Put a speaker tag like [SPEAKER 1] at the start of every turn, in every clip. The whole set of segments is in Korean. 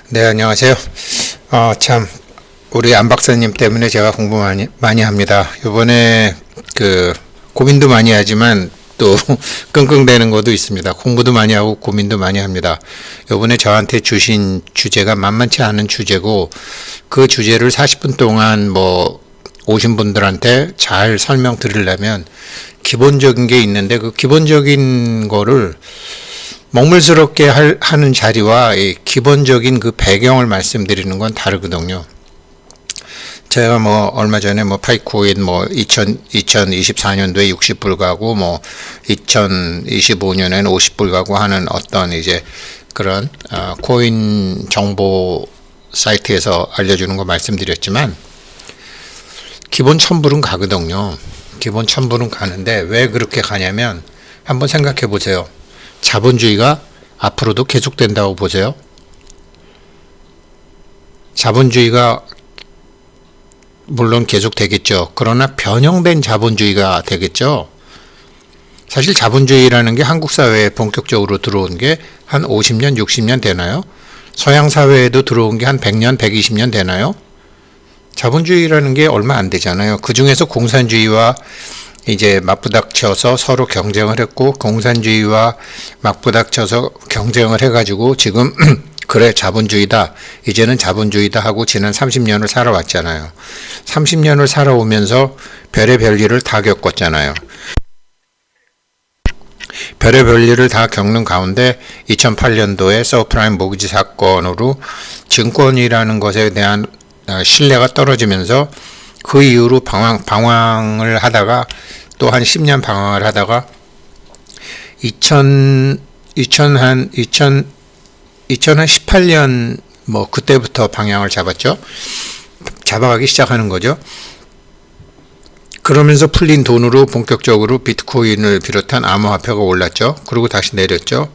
[SPEAKER 1] 네, 안녕하세요. 참, 우리 안 박사님 때문에 제가 공부 많이 합니다. 요번에 고민도 많이 하지만 또 끙끙대는 것도 있습니다. 공부도 많이 하고 고민도 많이 합니다. 요번에 저한테 주신 주제가 만만치 않은 주제고, 그 주제를 40분 동안 오신 분들한테 잘 설명드리려면 기본적인 게 있는데, 그 기본적인 거를 먹물스럽게 하는 자리와 이 기본적인 그 배경을 말씀드리는 건 다르거든요. 제가 얼마 전에 파이코인 2024년도에 60불 가고 2025년에는 50불 가고 하는 어떤 이제 그런 코인 정보 사이트에서 알려주는 거 말씀드렸지만, 기본 1000불은 가거든요. 기본 1000불은 가는데 왜 그렇게 가냐면, 한번 생각해 보세요. 자본주의가 앞으로도 계속된다고 보세요. 자본주의가 물론 계속되겠죠. 그러나 변형된 자본주의가 되겠죠. 사실 자본주의라는 게 한국 사회에 본격적으로 들어온 게 한 50년, 60년 되나요? 서양 사회에도 들어온 게 한 100년, 120년 되나요? 자본주의라는 게 얼마 안 되잖아요. 그 중에서 공산주의와 이제 맞부닥쳐서 서로 경쟁을 했고, 공산주의와 맞부닥쳐서 경쟁을 해가지고 지금 그래 자본주의다, 이제는 자본주의다 하고 지난 30년을 살아왔잖아요. 30년을 살아오면서 별의별 일을 다 겪었잖아요. 별의별 일을 다 겪는 가운데 2008년도에 서브프라임 모기지 사건으로 증권이라는 것에 대한 신뢰가 떨어지면서, 그 이후로 방황을 하다가 또 한 10년 방황을 하다가 2018년 그때부터 방향을 잡아가기 시작하는 거죠. 그러면서 풀린 돈으로 본격적으로 비트코인을 비롯한 암호화폐가 올랐죠. 그리고 다시 내렸죠.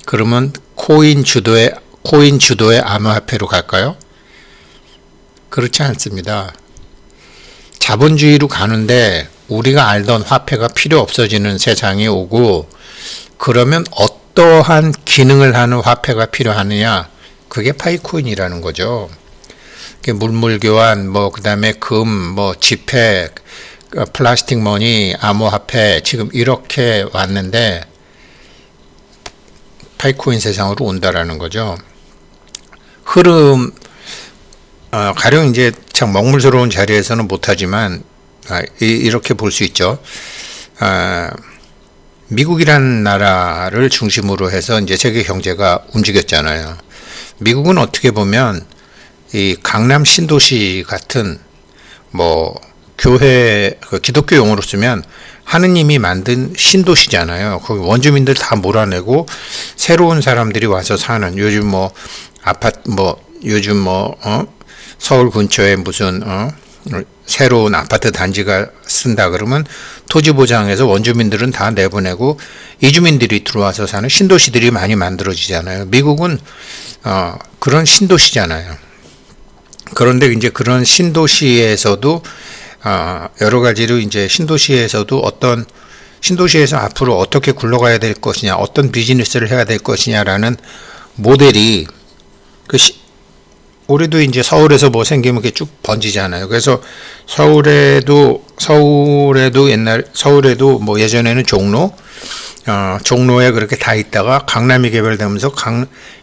[SPEAKER 1] 그러면 코인 주도의 암호화폐로 갈까요? 그렇지 않습니다. 자본주의로 가는데 우리가 알던 화폐가 필요 없어지는 세상이 오고, 그러면 어떠한 기능을 하는 화폐가 필요하느냐? 그게 파이코인이라는 거죠. 물물 교환, 그다음에 금, 지폐, 플라스틱 머니, 암호화폐, 지금 이렇게 왔는데 파이코인 세상으로 온다라는 거죠. 가령 이제 참 먹물스러운 자리에서는 못하지만 이렇게 볼 수 있죠. 미국이란 나라를 중심으로 해서 이제 세계 경제가 움직였잖아요. 미국은 어떻게 보면 이 강남 신도시 같은 교회, 기독교 용어로 쓰면 하느님이 만든 신도시잖아요. 거기 원주민들 다 몰아내고 새로운 사람들이 와서 사는, 요즘 아파트 서울 근처에 무슨 새로운 아파트 단지가 쓴다 그러면 토지 보장해서 원주민들은 다 내보내고 이주민들이 들어와서 사는 신도시들이 많이 만들어지잖아요. 미국은 그런 신도시잖아요. 그런데 이제 그런 신도시에서도 여러 가지로 이제 신도시에서 앞으로 어떻게 굴러가야 될 것이냐, 어떤 비즈니스를 해야 될 것이냐라는 모델이 올해도 이제 서울에서 생기면 이렇게 쭉 번지잖아요. 그래서 서울에도 예전에는 종로에 그렇게 다 있다가 강남이 개발되면서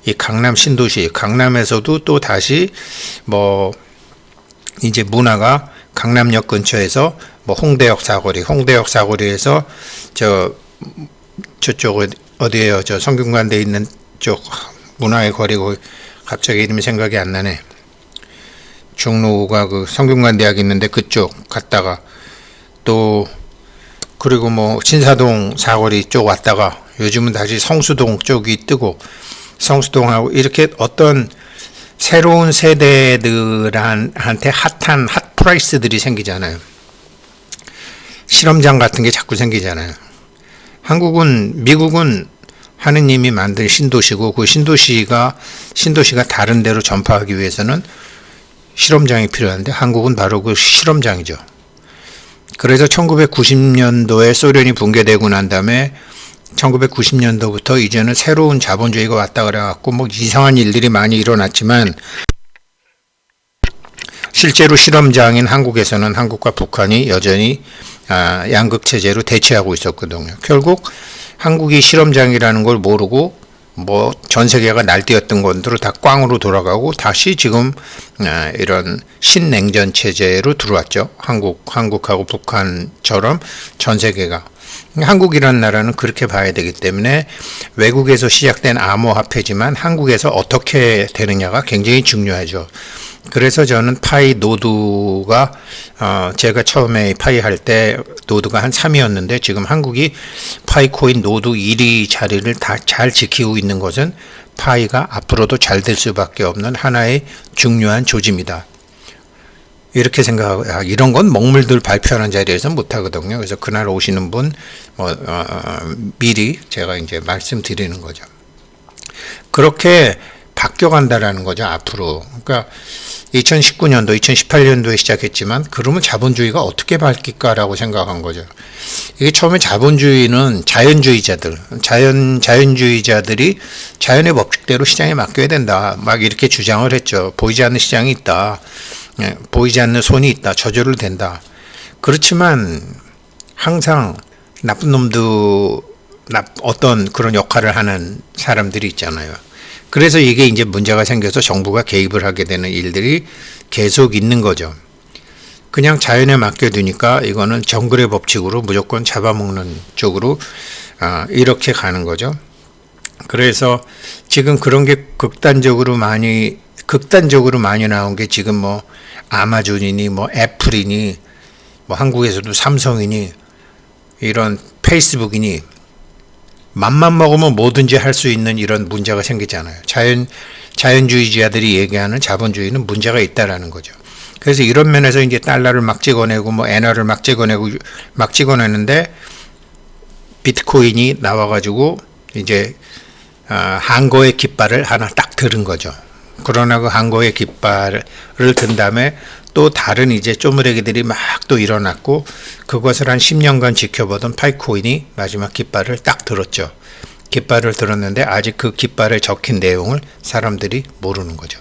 [SPEAKER 1] 이 강남 신도시, 강남에서도 또 다시 이제 문화가 강남역 근처에서 홍대역 사거리에서 저쪽 어디에요? 저 성균관대에 있는 쪽 문화의 거리고, 갑자기 이름이 생각이 안 나네. 종로가 성균관대학 있는데 그쪽 갔다가 또, 그리고 신사동 사거리 쪽 왔다가 요즘은 다시 성수동 쪽이 뜨고, 성수동하고 이렇게 어떤 새로운 세대들한테 핫한 핫프라이스들이 생기잖아요. 실험장 같은 게 자꾸 생기잖아요. 미국은 하느님이 만든 신도시고, 그 신도시가 다른 데로 전파하기 위해서는 실험장이 필요한데, 한국은 바로 그 실험장이죠. 그래서 1990년도에 소련이 붕괴되고 난 다음에 1990년도부터 이제는 새로운 자본주의가 왔다 그래갖고 뭐 이상한 일들이 많이 일어났지만 실제로 실험장인 한국에서는 한국과 북한이 여전히 양극체제로 대치하고 있었거든요. 결국 한국이 실험장이라는 걸 모르고 뭐 전 세계가 날뛰었던 것들을 다 꽝으로 돌아가고 다시 지금 이런 신냉전 체제로 들어왔죠. 한국하고 북한처럼 전 세계가. 한국이라는 나라는 그렇게 봐야 되기 때문에 외국에서 시작된 암호화폐지만 한국에서 어떻게 되느냐가 굉장히 중요하죠. 그래서 저는 파이 노드가 제가 처음에 파이 할 때 노드가 한 3위였는데 지금 한국이 파이코인 노드 1위 자리를 다 잘 지키고 있는 것은 파이가 앞으로도 잘 될 수밖에 없는 하나의 중요한 조짐이다. 이렇게 생각하고 이런 건 먹물들 발표하는 자리에서 못하거든요. 그래서 그날 오시는 분 미리 제가 이제 말씀드리는 거죠. 그렇게 바뀌어간다라는 거죠, 앞으로. 그러니까 2019년도, 2018년도에 시작했지만 그러면 자본주의가 어떻게 바뀔까라고 생각한 거죠. 이게 처음에 자본주의는 자연주의자들이 자연의 법칙대로 시장에 맡겨야 된다. 막 이렇게 주장을 했죠. 보이지 않는 시장이 있다. 보이지 않는 손이 있다. 저절로 된다. 그렇지만 항상 나쁜 놈도 어떤 그런 역할을 하는 사람들이 있잖아요. 그래서 이게 이제 문제가 생겨서 정부가 개입을 하게 되는 일들이 계속 있는 거죠. 그냥 자연에 맡겨두니까 이거는 정글의 법칙으로 무조건 잡아먹는 쪽으로 이렇게 가는 거죠. 그래서 지금 그런 게 극단적으로 많이 나온 게 지금 뭐 아마존이니 뭐 애플이니 뭐 한국에서도 삼성이니 이런 페이스북이니 맘만 먹으면 뭐든지 할 수 있는 이런 문제가 생기잖아요. 자연주의자들이 얘기하는 자본주의는 문제가 있다라는 거죠. 그래서 이런 면에서 이제 달러를 막 찍어내고 뭐 엔화를 막 찍어내는데 비트코인이 나와가지고 이제 한거의 깃발을 하나 딱 들은 거죠. 그러나 그 한거의 깃발을 든 다음에 또 다른 이제 쪼무레기들이 막 또 일어났고 그것을 한 10년간 지켜보던 파이코인이 마지막 깃발을 딱 들었죠. 깃발을 들었는데 아직 그 깃발에 적힌 내용을 사람들이 모르는 거죠.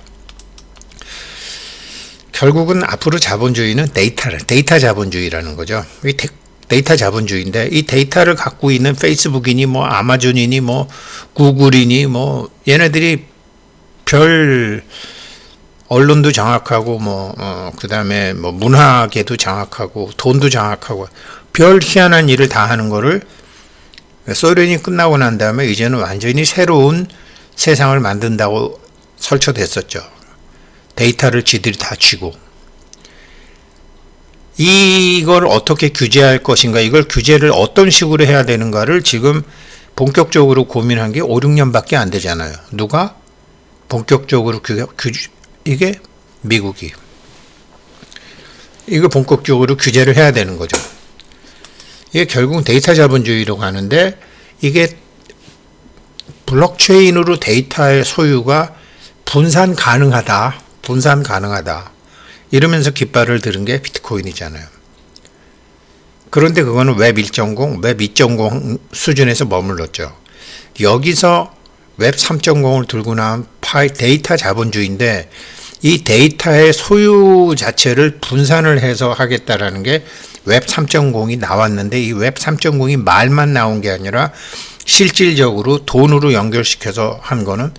[SPEAKER 1] 결국은 앞으로 자본주의는 데이터 자본주의라는 거죠. 이 데이터 자본주의인데 이 데이터를 갖고 있는 페이스북이니 뭐 아마존이니 뭐 구글이니 뭐 얘네들이 별 언론도 장악하고 그다음에 뭐 문화계도 장악하고 돈도 장악하고 별 희한한 일을 다 하는 거를 소련이 끝나고 난 다음에 이제는 완전히 새로운 세상을 만든다고 설쳐댔었죠. 데이터를 지들이 다 쥐고 이걸 어떻게 규제할 것인가, 이걸 규제를 어떤 식으로 해야 되는가를 지금 본격적으로 고민한 게 5, 6년밖에 안 되잖아요. 누가? 본격적으로 이게 미국이 이거 본격적으로 규제를 해야 되는 거죠. 이게 결국 데이터 자본주의로 가는데 이게 블록체인으로 데이터의 소유가 분산 가능하다 이러면서 깃발을 들은 게 비트코인이잖아요. 그런데 그거는 웹 1.0, 웹 2.0 수준에서 머물렀죠. 여기서 웹 3.0을 들고 나온 데이터 자본주의인데 이 데이터의 소유 자체를 분산을 해서 하겠다라는 게 웹 3.0이 나왔는데 이 웹 3.0이 말만 나온 게 아니라 실질적으로 돈으로 연결시켜서 한 거는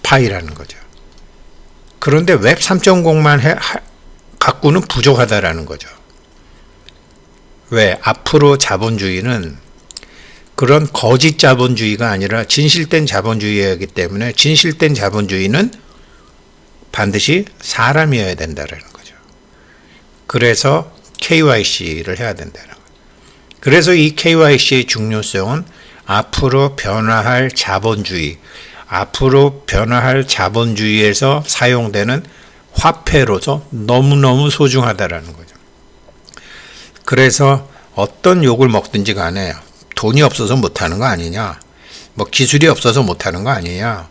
[SPEAKER 1] 파이라는 거죠. 그런데 웹 3.0만 갖고는 부족하다라는 거죠. 왜? 앞으로 자본주의는 그런 거짓 자본주의가 아니라 진실된 자본주의이기 때문에 진실된 자본주의는 반드시 사람이어야 된다는 거죠. 그래서 KYC를 해야 된다는 거죠. 그래서 이 KYC의 중요성은 앞으로 변화할 자본주의에서 사용되는 화폐로서 너무너무 소중하다라는 거죠. 그래서 어떤 욕을 먹든지 간에 돈이 없어서 못하는 거 아니냐, 뭐 기술이 없어서 못하는 거 아니냐,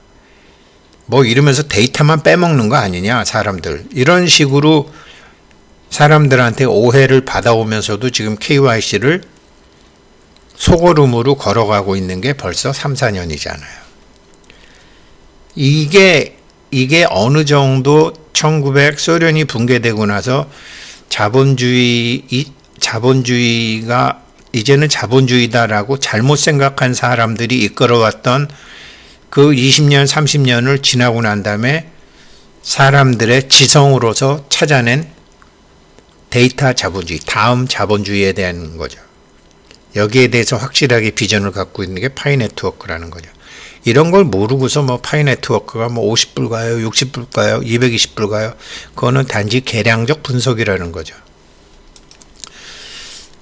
[SPEAKER 1] 뭐 이러면서 데이터만 빼먹는 거 아니냐, 사람들 이런 식으로 사람들한테 오해를 받아오면서도 지금 KYC를 소고름으로 걸어가고 있는 게 벌써 3, 4년이잖아요. 이게 어느 정도 소련이 붕괴되고 나서 자본주의가 이제는 자본주의다라고 잘못 생각한 사람들이 이끌어왔던 그 20년, 30년을 지나고 난 다음에 사람들의 지성으로서 찾아낸 데이터 자본주의, 다음 자본주의에 대한 거죠. 여기에 대해서 확실하게 비전을 갖고 있는 게 파이 네트워크라는 거죠. 이런 걸 모르고서 뭐 파이 네트워크가 뭐 50불 가요, 60불 가요, 220불 가요. 그거는 단지 계량적 분석이라는 거죠.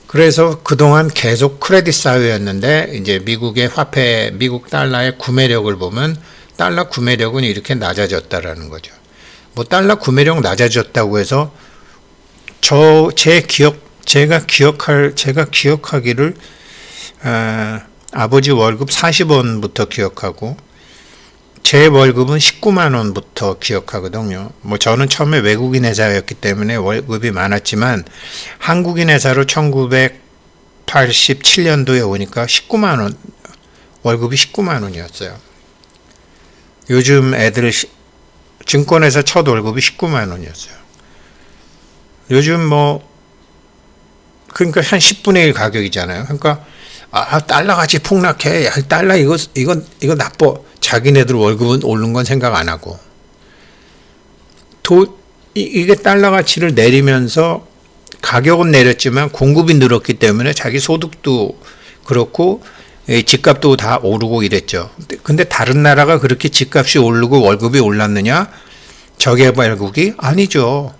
[SPEAKER 1] 그래서 그동안 계속 크레딧 사회였는데 이제 미국의 화폐, 미국 달러의 구매력을 보면 달러 구매력은 이렇게 낮아졌다라는 거죠. 뭐 달러 구매력 낮아졌다고 해서 제가 기억하기를 아버지 월급 40원부터 기억하고 제 월급은 19만 원부터 기억하거든요. 뭐 저는 처음에 외국인 회사였기 때문에 월급이 많았지만 한국인 회사로 1987년도에 오니까 19만 원, 월급이 19만 원이었어요. 요즘 애들 증권회사 첫 월급이 19만 원이었어요. 요즘 뭐 그러니까 한 10분의 1 가격이잖아요. 그러니까 달러 같이 폭락해. 달러 이거 나빠. 자기네들 월급은 오른 건 생각 안 하고. 이게 달러 가치를 내리면서 가격은 내렸지만 공급이 늘었기 때문에 자기 소득도 그렇고 집값도 다 오르고 이랬죠. 근데 다른 나라가 그렇게 집값이 오르고 월급이 올랐느냐? 저개발국이 아니죠.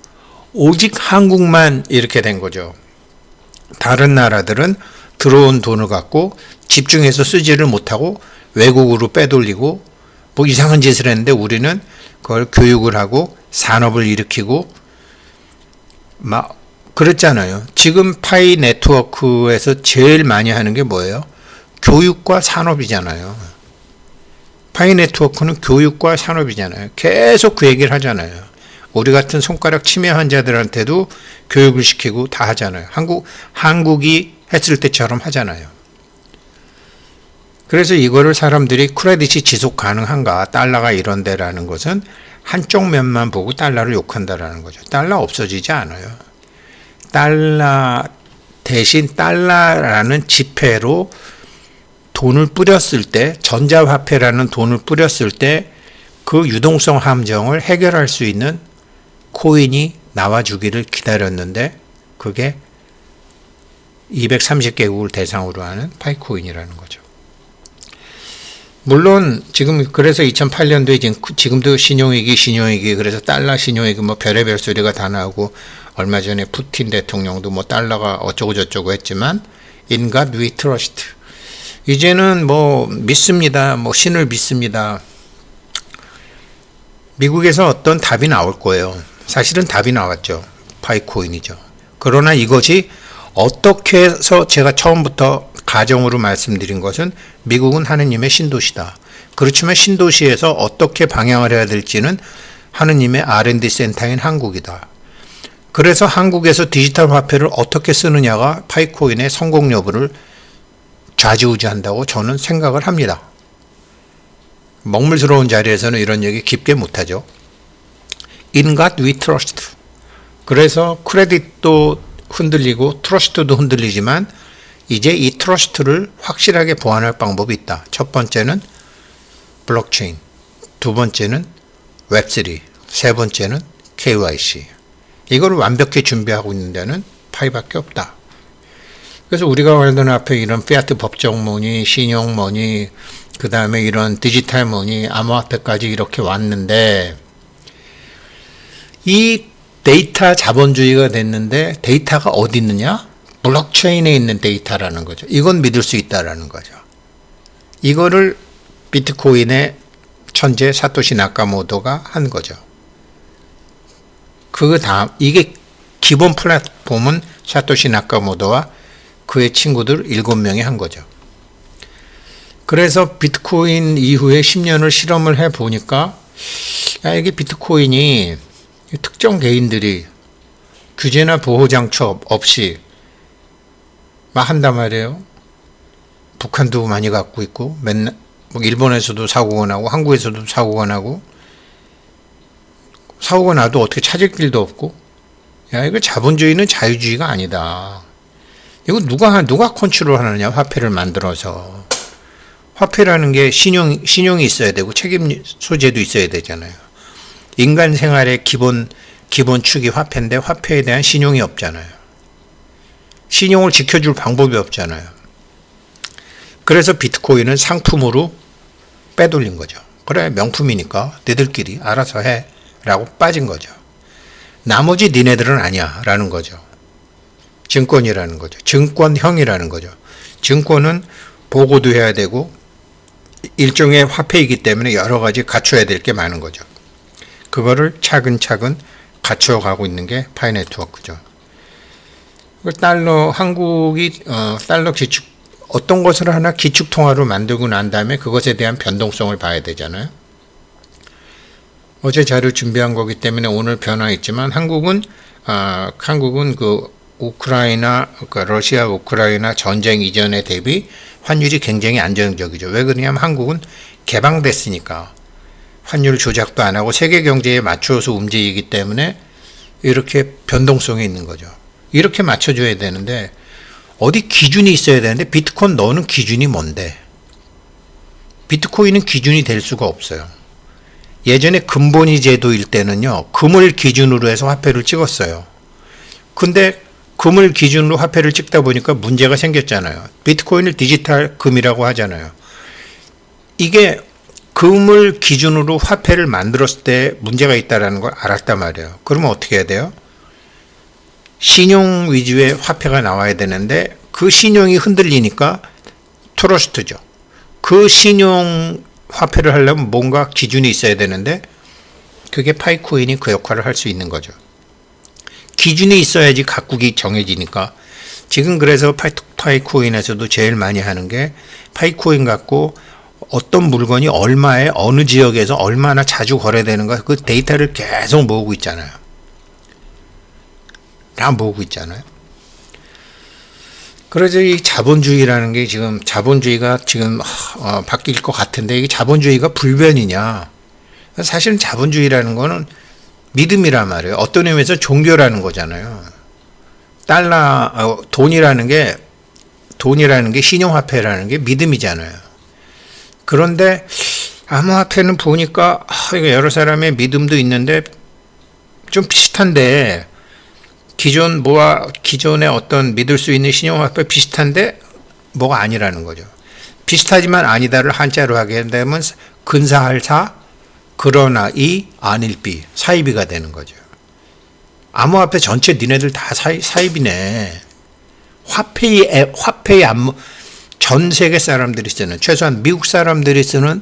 [SPEAKER 1] 오직 한국만 이렇게 된 거죠. 다른 나라들은 들어온 돈을 갖고 집중해서 쓰지를 못하고 외국으로 빼돌리고 뭐 이상한 짓을 했는데 우리는 그걸 교육을 하고 산업을 일으키고 막 그랬잖아요. 지금 파이 네트워크에서 제일 많이 하는 게 뭐예요? 교육과 산업이잖아요. 파이 네트워크는 교육과 산업이잖아요. 계속 그 얘기를 하잖아요. 우리 같은 손가락 치매 환자들한테도 교육을 시키고 다 하잖아요. 한국이 했을 때처럼 하잖아요. 그래서 이거를 사람들이 크레딧이 지속 가능한가, 달러가 이런데라는 것은 한쪽 면만 보고 달러를 욕한다라는 거죠. 달러 없어지지 않아요. 달러 대신 달러라는 지폐로 돈을 뿌렸을 때, 전자화폐라는 돈을 뿌렸을 때 그 유동성 함정을 해결할 수 있는 코인이 나와주기를 기다렸는데 그게 230개국을 대상으로 하는 파이코인이라는 거죠. 물론 지금 그래서 2008년도에 지금도 신용위기 그래서 달러 신용위기 뭐 별의별 소리가 다 나오고 얼마 전에 푸틴 대통령도 뭐 달러가 어쩌고 저쩌고 했지만 In God we trust. 이제는 뭐 믿습니다. 뭐 신을 믿습니다. 미국에서 어떤 답이 나올 거예요. 사실은 답이 나왔죠. 파이코인이죠. 그러나 이것이 어떻게 해서 제가 처음부터 가정으로 말씀드린 것은 미국은 하느님의 신도시다. 그렇지만 신도시에서 어떻게 방향을 해야 될지는 하느님의 R&D 센터인 한국이다. 그래서 한국에서 디지털 화폐를 어떻게 쓰느냐가 파이코인의 성공 여부를 좌지우지한다고 저는 생각을 합니다. 먹물스러운 자리에서는 이런 얘기 깊게 못하죠. In God we trust. 그래서 크레딧도 흔들리고 트러스트도 흔들리지만 이제 이 트러스트를 확실하게 보완할 방법이 있다. 첫 번째는 블록체인, 두 번째는 웹3, 세 번째는 KYC. 이걸 완벽히 준비하고 있는 데는 파이밖에 없다. 그래서 우리가 말하던 앞에 이런 피아트 법정머니, 신용머니, 그 다음에 이런 디지털 머니, 암호화폐까지 이렇게 왔는데 이 데이터 자본주의가 됐는데 데이터가 어디 있느냐? 블록체인에 있는 데이터라는 거죠. 이건 믿을 수 있다라는 거죠. 이거를 비트코인의 천재 사토시 나카모토가 한 거죠. 그 다음 이게 기본 플랫폼은 사토시 나카모토와 그의 친구들 7명이 한 거죠. 그래서 비트코인 이후에 10년을 실험을 해보니까 이게 비트코인이 특정 개인들이 규제나 보호장치 없이 막 한단 말이에요. 북한도 많이 갖고 있고 맨날 뭐 일본에서도 사고가 나고 한국에서도 사고가 나고 사고가 나도 어떻게 찾을 길도 없고 야 이거 자본주의는 자유주의가 아니다. 이거 누가 컨트롤하느냐 화폐를 만들어서 화폐라는 게 신용이 있어야 되고 책임 소재도 있어야 되잖아요. 인간 생활의 기본 축이 화폐인데 화폐에 대한 신용이 없잖아요. 신용을 지켜줄 방법이 없잖아요. 그래서 비트코인은 상품으로 빼돌린 거죠. 그래 명품이니까 너희들끼리 알아서 해 라고 빠진 거죠. 나머지 니네들은 아니야 라는 거죠. 증권이라는 거죠. 증권형이라는 거죠. 증권은 보고도 해야 되고 일종의 화폐이기 때문에 여러 가지 갖춰야 될 게 많은 거죠. 그거를 차근차근 갖춰가고 있는 게 파이 네트워크죠. 한국이 달러 기축 어떤 것을 하나 기축통화로 만들고 난 다음에 그것에 대한 변동성을 봐야 되잖아요. 어제 자료 준비한 거기 때문에 오늘 변화 있지만 한국은 그 러시아 우크라이나 전쟁 이전에 대비 환율이 굉장히 안정적이죠. 왜 그러냐면 한국은 개방됐으니까 환율 조작도 안 하고 세계 경제에 맞추어서 움직이기 때문에 이렇게 변동성이 있는 거죠. 이렇게 맞춰줘야 되는데 어디 기준이 있어야 되는데 비트코인 너는 기준이 뭔데? 비트코인은 기준이 될 수가 없어요. 예전에 금본위 제도일 때는요. 금을 기준으로 해서 화폐를 찍었어요. 근데 금을 기준으로 화폐를 찍다 보니까 문제가 생겼잖아요. 비트코인을 디지털 금이라고 하잖아요. 이게 금을 기준으로 화폐를 만들었을 때 문제가 있다는 걸 알았단 말이에요. 그러면 어떻게 해야 돼요? 신용 위주의 화폐가 나와야 되는데 그 신용이 흔들리니까 트러스트죠. 그 신용 화폐를 하려면 뭔가 기준이 있어야 되는데 그게 파이코인이 그 역할을 할 수 있는 거죠. 기준이 있어야지 각국이 정해지니까 지금 그래서 파이코인에서도 제일 많이 하는 게 파이코인 갖고 어떤 물건이 얼마에 어느 지역에서 얼마나 자주 거래되는가 그 데이터를 계속 모으고 있잖아요. 다 모으고 있잖아요. 그래서 이 자본주의라는 게 지금 자본주의가 지금 바뀔 것 같은데 이게 자본주의가 불변이냐? 사실은 자본주의라는 거는 믿음이란 말이에요. 어떤 의미에서 종교라는 거잖아요. 돈이라는 게 신용화폐라는 게 믿음이잖아요. 그런데 암호화폐는 보니까 여러 사람의 믿음도 있는데 좀 비슷한데 기존의 어떤 믿을 수 있는 신용화폐 비슷한데 뭐가 아니라는 거죠. 비슷하지만 아니다를 한자로 하게 되면 근사할 사 그러나 이 아닐 비 사이비가 되는 거죠. 암호화폐 전체 니네들 다 사이비네. 화폐의 전 세계 사람들이 쓰는 최소한 미국 사람들이 쓰는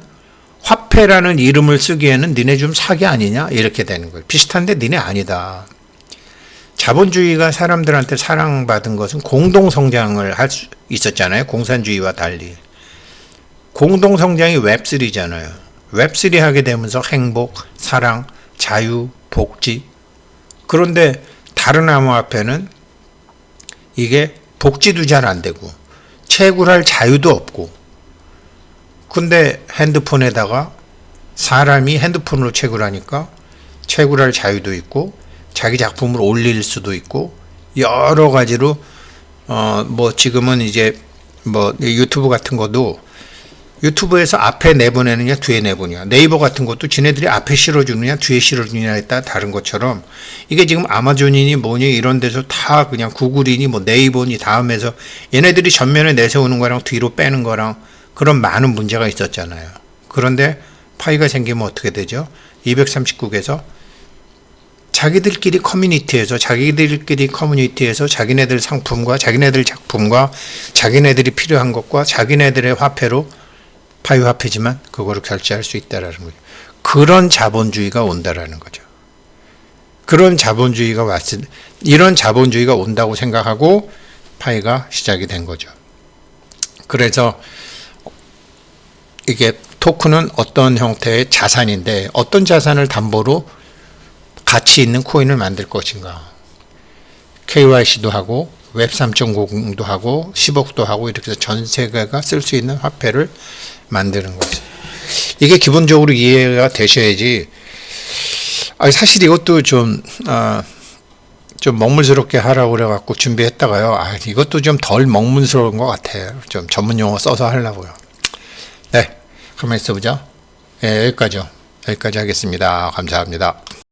[SPEAKER 1] 화폐라는 이름을 쓰기에는 니네 좀 사기 아니냐 이렇게 되는 거예요. 비슷한데 니네 아니다. 자본주의가 사람들한테 사랑받은 것은 공동성장을 할 수 있었잖아요. 공산주의와 달리. 공동성장이 웹3잖아요. 웹3 하게 되면서 행복, 사랑, 자유, 복지. 그런데 다른 암호화폐는 이게 복지도 잘 안 되고 채굴할 자유도 없고 근데 핸드폰에다가 사람이 핸드폰으로 채굴하니까 채굴할 자유도 있고 자기 작품을 올릴 수도 있고 여러 가지로 지금은 이제 유튜브 같은 것도 유튜브에서 앞에 내보내느냐 뒤에 내보느냐 네이버 같은 것도 지네들이 앞에 실어주느냐 뒤에 실어주느냐에 따라 다른 것처럼 이게 지금 아마존이니 뭐니 이런 데서 다 그냥 구글이니 네이버니 다음에서 얘네들이 전면에 내세우는 거랑 뒤로 빼는 거랑 그런 많은 문제가 있었잖아요. 그런데 파이가 생기면 어떻게 되죠? 239개에서 자기들끼리 커뮤니티에서 자기네들 상품과 자기네들 작품과 자기네들이 필요한 것과 자기네들의 화폐로 파이 화폐지만 그거를 결제할 수 있다라는 거죠. 그런 자본주의가 온다라는 거죠. 이런 자본주의가 온다고 생각하고 파이가 시작이 된 거죠. 그래서 이게 토큰은 어떤 형태의 자산인데 어떤 자산을 담보로 가치 있는 코인을 만들 것인가. KYC도 하고 웹 3.0도 하고 10억도 하고 이렇게 해서 전 세계가 쓸 수 있는 화폐를 만드는 거죠. 이게 기본적으로 이해가 되셔야지. 사실 이것도 좀 먹물스럽게 하라고 그래갖고 준비했다가요. 이것도 좀 덜 먹물스러운 것 같아요. 좀 전문 용어 써서 하려고요. 네, 가만히 있어보죠. 네, 여기까지 하겠습니다. 감사합니다.